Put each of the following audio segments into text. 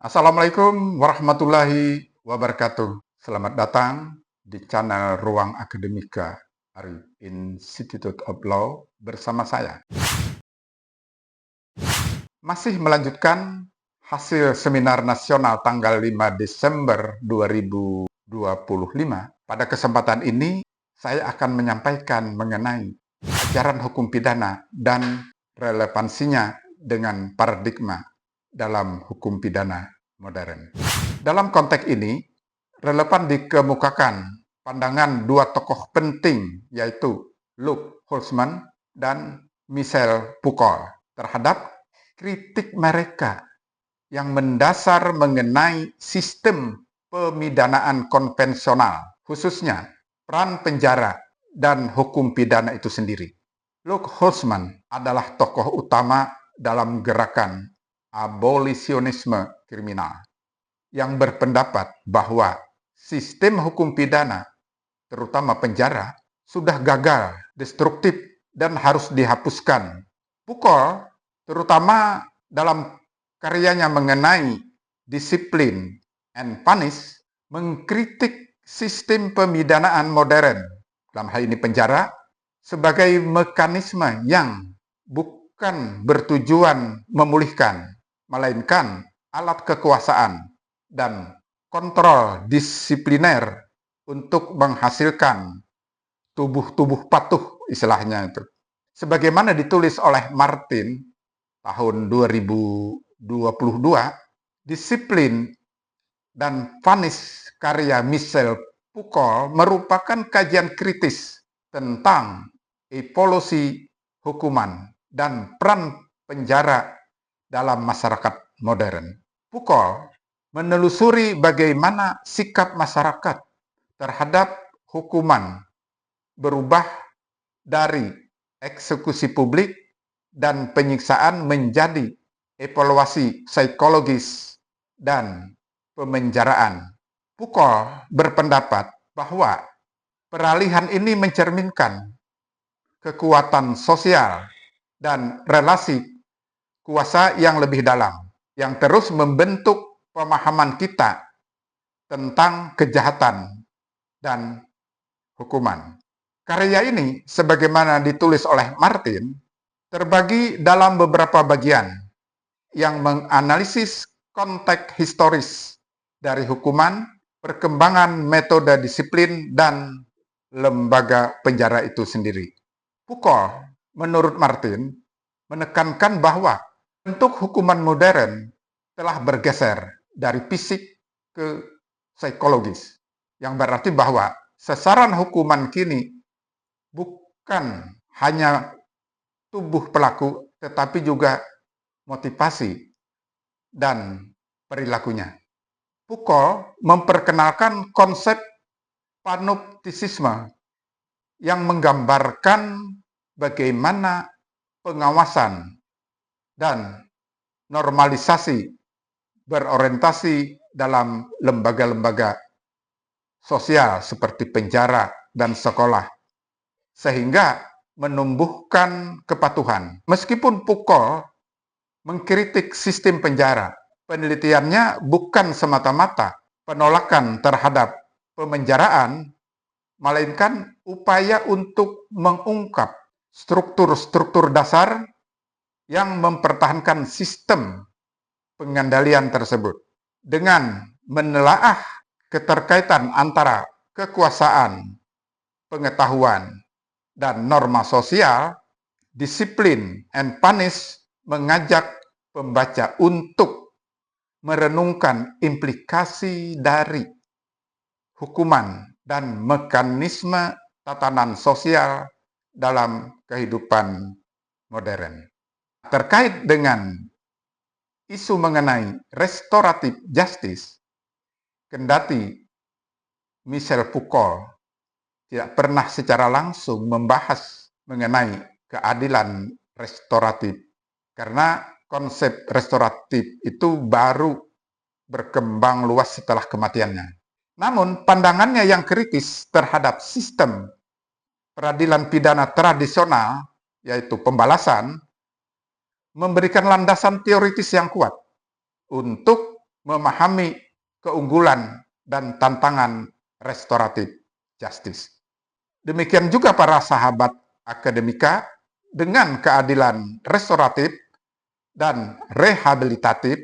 Assalamualaikum warahmatullahi wabarakatuh. Selamat datang di channel Ruang Akademika Arif Institute of Law bersama saya. Masih melanjutkan hasil seminar nasional tanggal 5 Desember 2025. Pada kesempatan ini, saya akan menyampaikan mengenai ajaran hukum pidana dan relevansinya dengan paradigma dalam hukum pidana modern. Dalam konteks ini, relevan dikemukakan pandangan dua tokoh penting, yaitu Luc Holzman dan Michel Foucault, terhadap kritik mereka yang mendasar mengenai sistem pemidanaan konvensional, khususnya peran penjara dan hukum pidana itu sendiri. Luc Holzman adalah tokoh utama dalam gerakan abolisionisme kriminal yang berpendapat bahwa sistem hukum pidana, terutama penjara, sudah gagal, destruktif, dan harus dihapuskan. Foucault, terutama dalam karyanya mengenai disiplin and punish, mengkritik sistem pemidanaan modern, dalam hal ini penjara, sebagai mekanisme yang bukan bertujuan memulihkan, melainkan alat kekuasaan dan kontrol disipliner untuk menghasilkan tubuh-tubuh patuh, istilahnya itu. Sebagaimana ditulis oleh Martin tahun 2022, disiplin dan punish karya Michel Foucault merupakan kajian kritis tentang evolusi hukuman dan peran penjara dalam masyarakat modern. Foucault menelusuri bagaimana sikap masyarakat terhadap hukuman berubah dari eksekusi publik dan penyiksaan menjadi evaluasi psikologis dan pemenjaraan. Foucault berpendapat bahwa peralihan ini mencerminkan kekuatan sosial dan relasi kuasa yang lebih dalam, yang terus membentuk pemahaman kita tentang kejahatan dan hukuman. Karya ini, sebagaimana ditulis oleh Martin, terbagi dalam beberapa bagian yang menganalisis konteks historis dari hukuman, perkembangan metode disiplin, dan lembaga penjara itu sendiri. Foucault, menurut Martin, menekankan bahwa bentuk hukuman modern telah bergeser dari fisik ke psikologis, yang berarti bahwa sasaran hukuman kini bukan hanya tubuh pelaku, tetapi juga motivasi dan perilakunya. Foucault memperkenalkan konsep panoptisisme yang menggambarkan bagaimana pengawasan dan normalisasi berorientasi dalam lembaga-lembaga sosial seperti penjara dan sekolah, sehingga menumbuhkan kepatuhan. Meskipun Foucault mengkritik sistem penjara, penelitiannya bukan semata-mata penolakan terhadap pemenjaraan, melainkan upaya untuk mengungkap struktur-struktur dasar yang mempertahankan sistem pengendalian tersebut. Dengan menelaah keterkaitan antara kekuasaan, pengetahuan, dan norma sosial, disiplin and punish mengajak pembaca untuk merenungkan implikasi dari hukuman dan mekanisme tatanan sosial dalam kehidupan modern. Terkait dengan isu mengenai restoratif justice, kendati Michel Foucault tidak pernah secara langsung membahas mengenai keadilan restoratif, karena konsep restoratif itu baru berkembang luas setelah kematiannya. Namun, pandangannya yang kritis terhadap sistem peradilan pidana tradisional, yaitu pembalasan, memberikan landasan teoritis yang kuat untuk memahami keunggulan dan tantangan restoratif justice. Demikian juga para sahabat akademika dengan keadilan restoratif dan rehabilitatif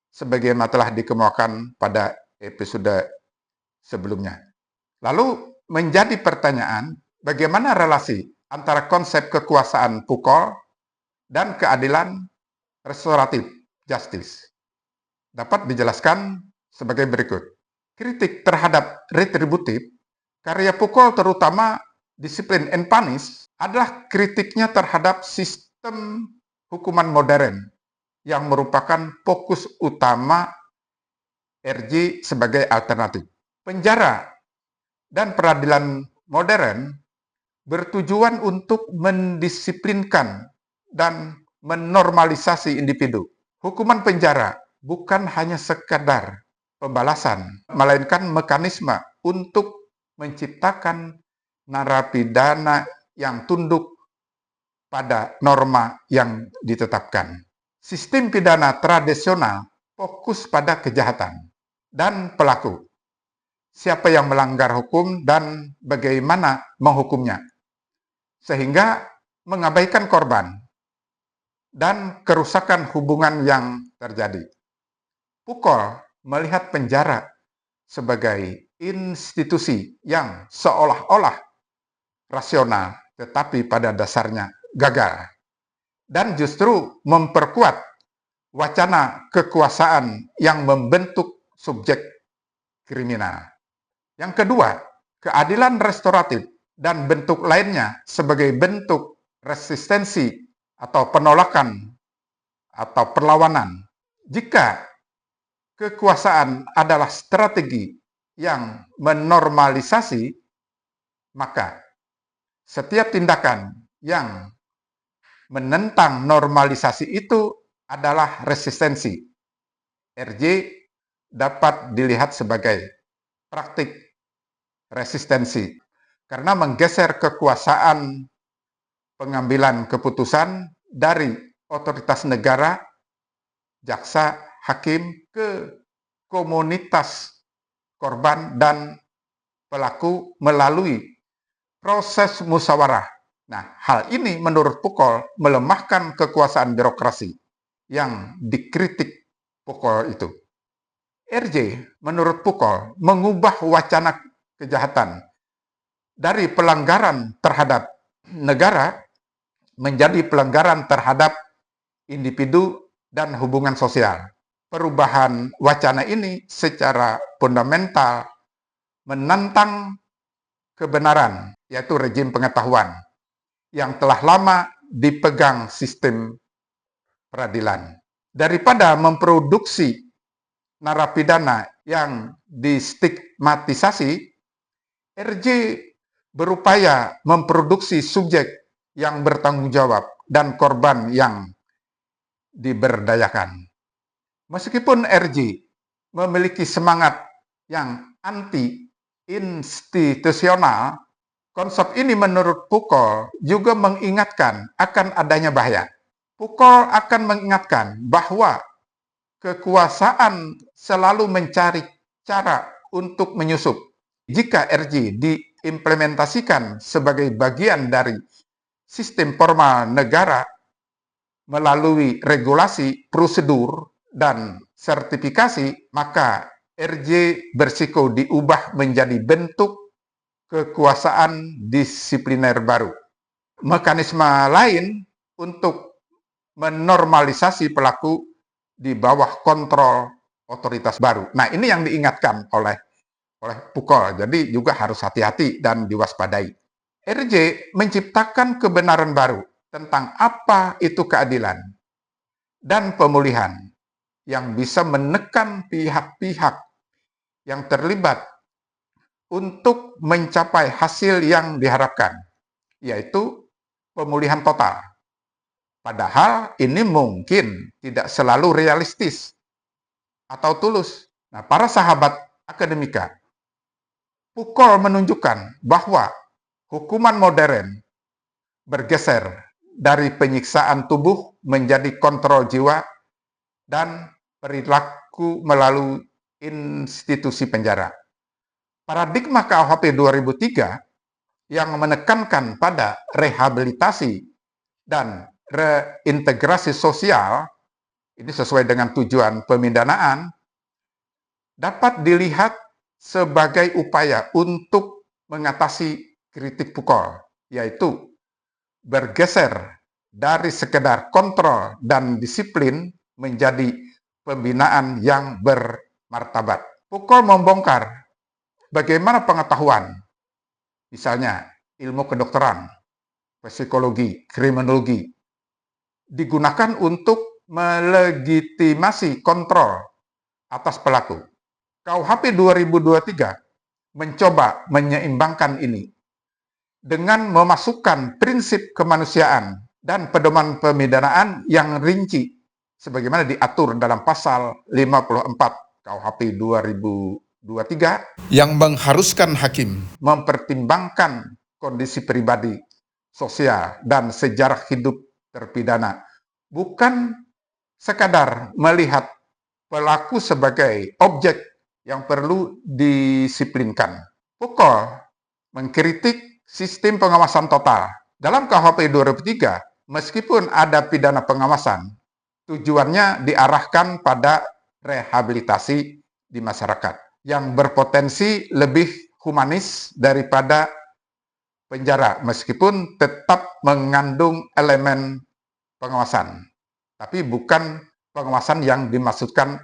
sebagaimana telah dikemukakan pada episode sebelumnya. Lalu menjadi pertanyaan, bagaimana relasi antara konsep kekuasaan pukul dan keadilan restoratif justice? Dapat dijelaskan sebagai berikut. Kritik terhadap retributif, karya Foucault terutama disiplin and punish, adalah kritiknya terhadap sistem hukuman modern yang merupakan fokus utama RJ sebagai alternatif. Penjara dan peradilan modern bertujuan untuk mendisiplinkan dan menormalisasi individu. Hukuman penjara bukan hanya sekadar pembalasan, melainkan mekanisme untuk menciptakan narapidana yang tunduk pada norma yang ditetapkan. Sistem pidana tradisional fokus pada kejahatan dan pelaku. Siapa yang melanggar hukum dan bagaimana menghukumnya. Sehingga mengabaikan korban dan kerusakan hubungan yang terjadi. Foucault melihat penjara sebagai institusi yang seolah-olah rasional, tetapi pada dasarnya gagal, dan justru memperkuat wacana kekuasaan yang membentuk subjek kriminal. Yang kedua, keadilan restoratif dan bentuk lainnya sebagai bentuk resistensi atau penolakan atau perlawanan. Jika kekuasaan adalah strategi yang menormalisasi, maka setiap tindakan yang menentang normalisasi itu adalah resistensi. RJ dapat dilihat sebagai praktik resistensi karena menggeser kekuasaan pengambilan keputusan dari otoritas negara, jaksa, hakim ke komunitas korban dan pelaku melalui proses musyawarah. Nah, hal ini menurut Foucault melemahkan kekuasaan birokrasi yang dikritik Foucault itu. RJ menurut Foucault mengubah wacana kejahatan dari pelanggaran terhadap negara menjadi pelanggaran terhadap individu dan hubungan sosial. Perubahan wacana ini secara fundamental menantang kebenaran, yaitu rezim pengetahuan, yang telah lama dipegang sistem peradilan. Daripada memproduksi narapidana yang distigmatisasi, RJ berupaya memproduksi subjek yang bertanggung jawab dan korban yang diberdayakan. Meskipun RJ memiliki semangat yang anti-institusional, konsep ini menurut Foucault juga mengingatkan akan adanya bahaya. Foucault akan mengingatkan bahwa kekuasaan selalu mencari cara untuk menyusup. Jika RJ diimplementasikan sebagai bagian dari sistem formal negara melalui regulasi, prosedur, dan sertifikasi, maka RJ bersiko diubah menjadi bentuk kekuasaan disipliner baru. Mekanisme lain untuk menormalisasi pelaku di bawah kontrol otoritas baru. Nah, ini yang diingatkan oleh Foucault. Jadi juga harus hati-hati dan diwaspadai. RJ menciptakan kebenaran baru tentang apa itu keadilan dan pemulihan yang bisa menekan pihak-pihak yang terlibat untuk mencapai hasil yang diharapkan, yaitu pemulihan total. Padahal ini mungkin tidak selalu realistis atau tulus. Nah, para sahabat akademika, Foucault menunjukkan bahwa hukuman modern bergeser dari penyiksaan tubuh menjadi kontrol jiwa dan pelaku melalui institusi penjara. Paradigma KUHP 2003 yang menekankan pada rehabilitasi dan reintegrasi sosial, ini sesuai dengan tujuan pemindanaan, dapat dilihat sebagai upaya untuk mengatasi kritik pukul, yaitu bergeser dari sekedar kontrol dan disiplin menjadi pembinaan yang bermartabat. Pukul membongkar bagaimana pengetahuan, misalnya ilmu kedokteran, psikologi, kriminologi, digunakan untuk melegitimasi kontrol atas pelaku. KUHP 2023 mencoba menyeimbangkan ini dengan memasukkan prinsip kemanusiaan dan pedoman pemidanaan yang rinci sebagaimana diatur dalam pasal 54 KUHP 2023 yang mengharuskan hakim mempertimbangkan kondisi pribadi, sosial, dan sejarah hidup terpidana, bukan sekadar melihat pelaku sebagai objek yang perlu disiplinkan. Pukul mengkritik sistem pengawasan total. Dalam KUHP 2003, meskipun ada pidana pengawasan, tujuannya diarahkan pada rehabilitasi di masyarakat yang berpotensi lebih humanis daripada penjara, meskipun tetap mengandung elemen pengawasan, tapi bukan pengawasan yang dimaksudkan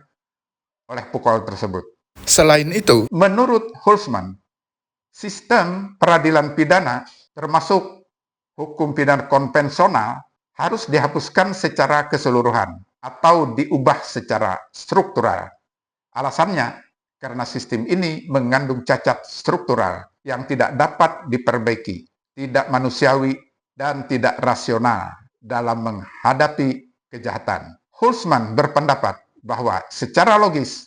oleh pukul tersebut. Selain itu, menurut Holzman, sistem peradilan pidana termasuk hukum pidana konvensional harus dihapuskan secara keseluruhan atau diubah secara struktural. Alasannya, karena sistem ini mengandung cacat struktural yang tidak dapat diperbaiki, tidak manusiawi, dan tidak rasional dalam menghadapi kejahatan. Holzman berpendapat bahwa secara logis,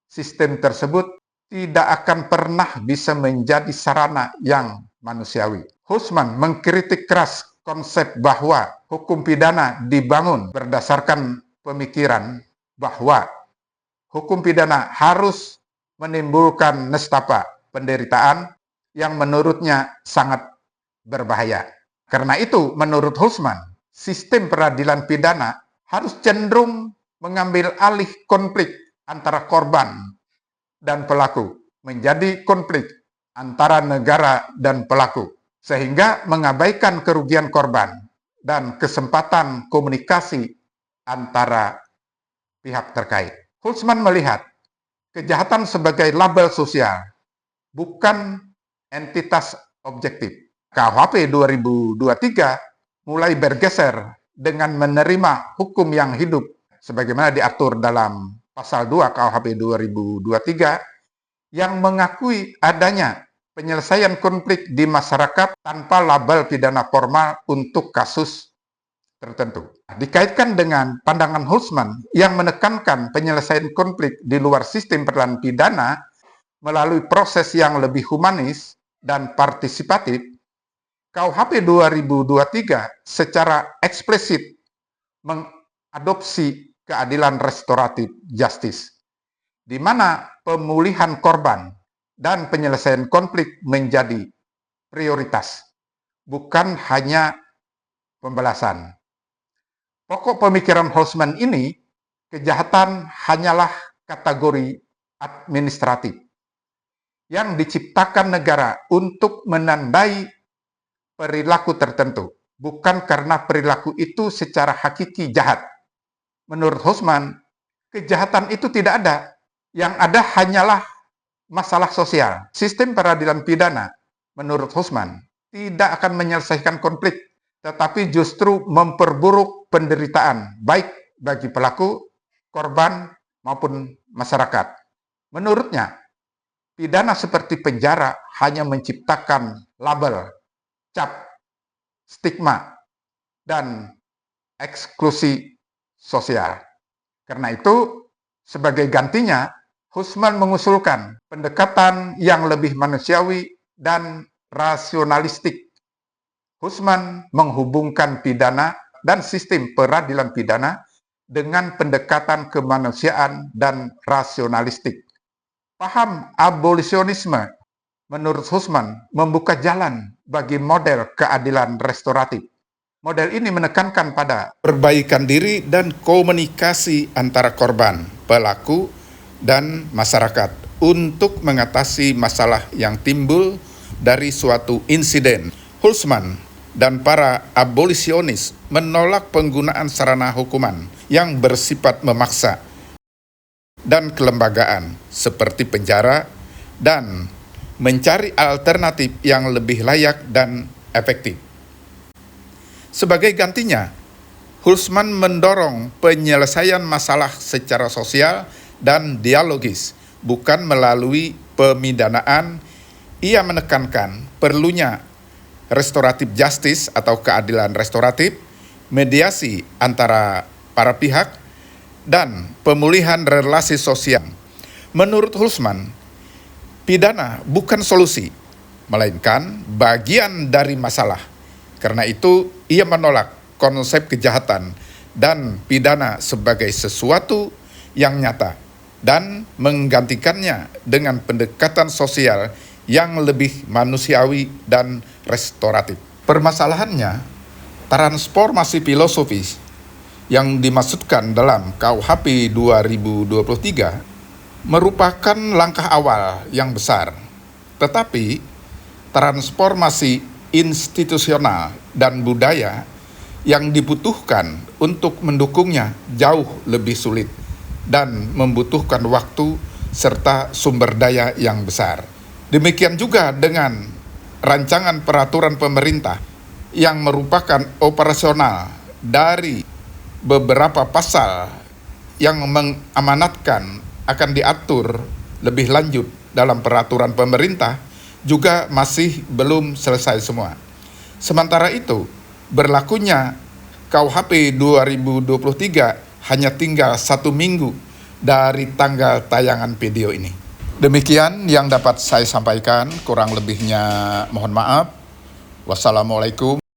sistem tersebut tidak akan pernah bisa menjadi sarana yang manusiawi. Holzman mengkritik keras konsep bahwa hukum pidana dibangun berdasarkan pemikiran bahwa hukum pidana harus menimbulkan nestapa, penderitaan yang menurutnya sangat berbahaya. Karena itu, menurut Holzman, sistem peradilan pidana harus cenderung mengambil alih konflik antara korban dan pelaku menjadi konflik antara negara dan pelaku, sehingga mengabaikan kerugian korban dan kesempatan komunikasi antara pihak terkait. Holzman melihat kejahatan sebagai label sosial, bukan entitas objektif. KUHP 2023 mulai bergeser dengan menerima hukum yang hidup sebagaimana diatur dalam pasal 2 KUHP 2023 yang mengakui adanya penyelesaian konflik di masyarakat tanpa label pidana formal untuk kasus tertentu. Dikaitkan dengan pandangan Holzman yang menekankan penyelesaian konflik di luar sistem peradilan pidana melalui proses yang lebih humanis dan partisipatif, KUHP 2023 secara eksplisit mengadopsi keadilan restoratif justice, di mana pemulihan korban dan penyelesaian konflik menjadi prioritas, bukan hanya pembalasan. Pokok pemikiran Holzman ini, kejahatan hanyalah kategori administratif yang diciptakan negara untuk menandai perilaku tertentu, bukan karena perilaku itu secara hakiki jahat. Menurut Holzman, kejahatan itu tidak ada. Yang ada hanyalah masalah sosial. Sistem peradilan pidana, menurut Holzman, tidak akan menyelesaikan konflik, tetapi justru memperburuk penderitaan, baik bagi pelaku, korban, maupun masyarakat. Menurutnya, pidana seperti penjara hanya menciptakan label, cap, stigma, dan eksklusi sosial. Karena itu, sebagai gantinya, Holzman mengusulkan pendekatan yang lebih manusiawi dan rasionalistik. Holzman menghubungkan pidana dan sistem peradilan pidana dengan pendekatan kemanusiaan dan rasionalistik. Paham abolisionisme, menurut Husman, membuka jalan bagi model keadilan restoratif. Model ini menekankan pada perbaikan diri dan komunikasi antara korban, pelaku, dan masyarakat untuk mengatasi masalah yang timbul dari suatu insiden. Husman dan para abolisionis menolak penggunaan sarana hukuman yang bersifat memaksa dan kelembagaan seperti penjara dan mencari alternatif yang lebih layak dan efektif. Sebagai gantinya, Husman mendorong penyelesaian masalah secara sosial dan dialogis, bukan melalui pemidanaan. Ia menekankan perlunya restoratif justice atau keadilan restoratif, mediasi antara para pihak, dan pemulihan relasi sosial. Menurut Husman, pidana bukan solusi, melainkan bagian dari masalah. Karena itu, ia menolak konsep kejahatan dan pidana sebagai sesuatu yang nyata dan menggantikannya dengan pendekatan sosial yang lebih manusiawi dan restoratif. Permasalahannya, transformasi filosofis yang dimaksudkan dalam KUHP 2023 merupakan langkah awal yang besar, tetapi transformasi institusional dan budaya yang dibutuhkan untuk mendukungnya jauh lebih sulit dan membutuhkan waktu serta sumber daya yang besar. Demikian juga dengan rancangan peraturan pemerintah yang merupakan operasional dari beberapa pasal yang mengamanatkan akan diatur lebih lanjut dalam peraturan pemerintah juga masih belum selesai semua. Sementara itu, berlakunya KUHP 2023 hanya tinggal 1 minggu dari tanggal tayangan video ini. Demikian yang dapat saya sampaikan, kurang lebihnya mohon maaf. Wassalamualaikum.